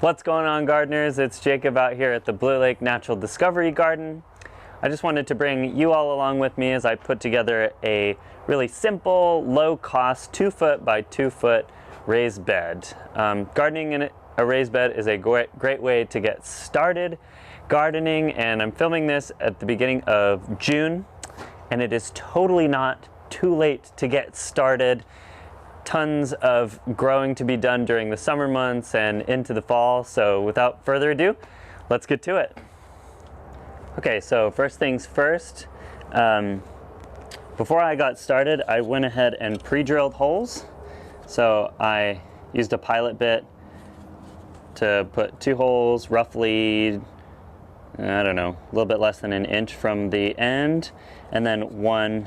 What's going on, gardeners? It's Jacob out here at the Blue Lake Natural Discovery Garden. I just wanted to bring you all along with me as I put together a really simple, low-cost 2-foot by 2-foot raised bed. Gardening in a raised bed is a great way to get started gardening, and I'm filming this at the beginning of June, and it is totally not too late to get started. Tons of growing to be done during the summer months and into the fall, so without further ado, let's get to it. Okay, so first things first, before I got started, I went ahead and pre-drilled holes. So I used a pilot bit to put 2 holes roughly, I don't know, a little bit less than 1 inch from the end, and then one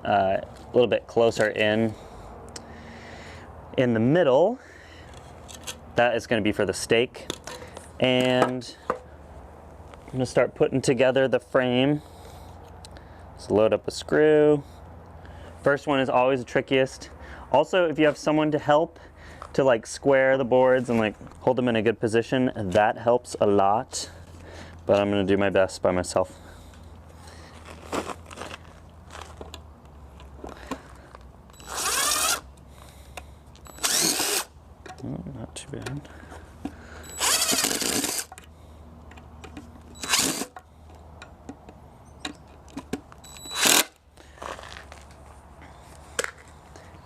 a little bit closer in the middle. That is going to be for the stake. And I'm going to start putting together the frame. Let's load up a screw. First one is always the trickiest. Also, if you have someone to help to like square the boards and like hold them in a good position, that helps a lot. But I'm going to do my best by myself. Oh, not too bad.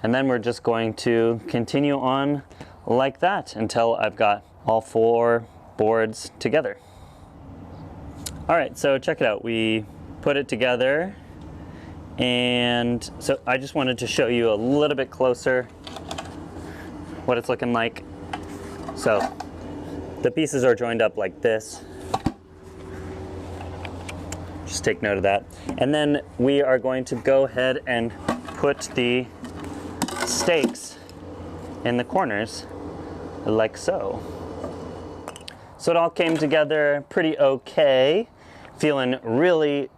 And then we're just going to continue on like that until I've got all 4 boards together. All right, so check it out. We put it together, and so I just wanted to show you a little bit closer what it's looking like. So the pieces are joined up like this. Just take note of that. And then we are going to go ahead and put the stakes in the corners like so. So it all came together pretty okay. Feeling really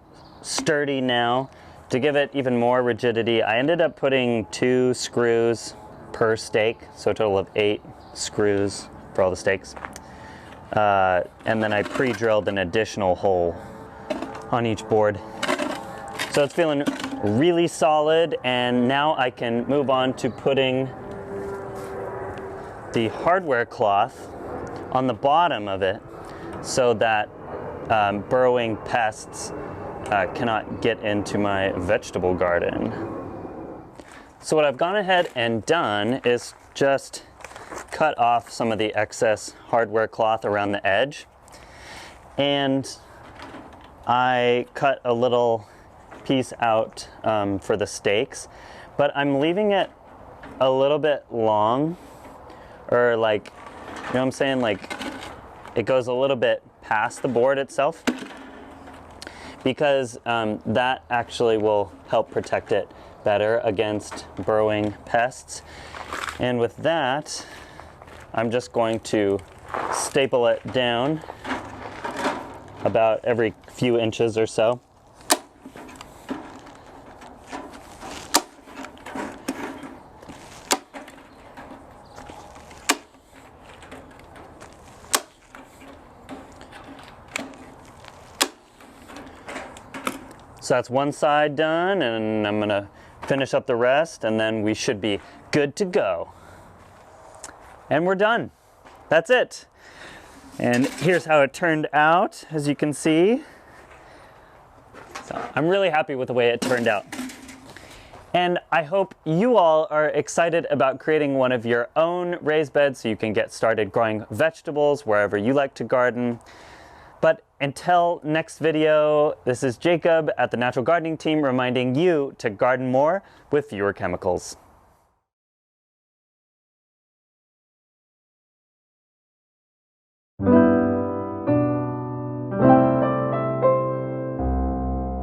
sturdy now. To give it even more rigidity, I ended up putting 2 screws per stake, so a total of 8 screws for all the stakes. And then I pre-drilled an additional hole on each board. So it's feeling really solid, and now I can move on to putting the hardware cloth on the bottom of it so that burrowing pests cannot get into my vegetable garden. So what I've gone ahead and done is just cut off some of the excess hardware cloth around the edge, and I cut a little piece out for the stakes, but I'm leaving it a little bit long, or like, you know what I'm saying, like it goes a little bit past the board itself, because that actually will help protect it better against burrowing pests. And with that, I'm just going to staple it down about every few inches or so. So that's one side done, and I'm gonna finish up the rest, and then we should be good to go. And we're done. That's it. And here's how it turned out, as you can see. So I'm really happy with the way it turned out. And I hope you all are excited about creating one of your own raised beds so you can get started growing vegetables wherever you like to garden. But until next video, this is Jacob at the Natural Gardening Team reminding you to garden more with fewer chemicals.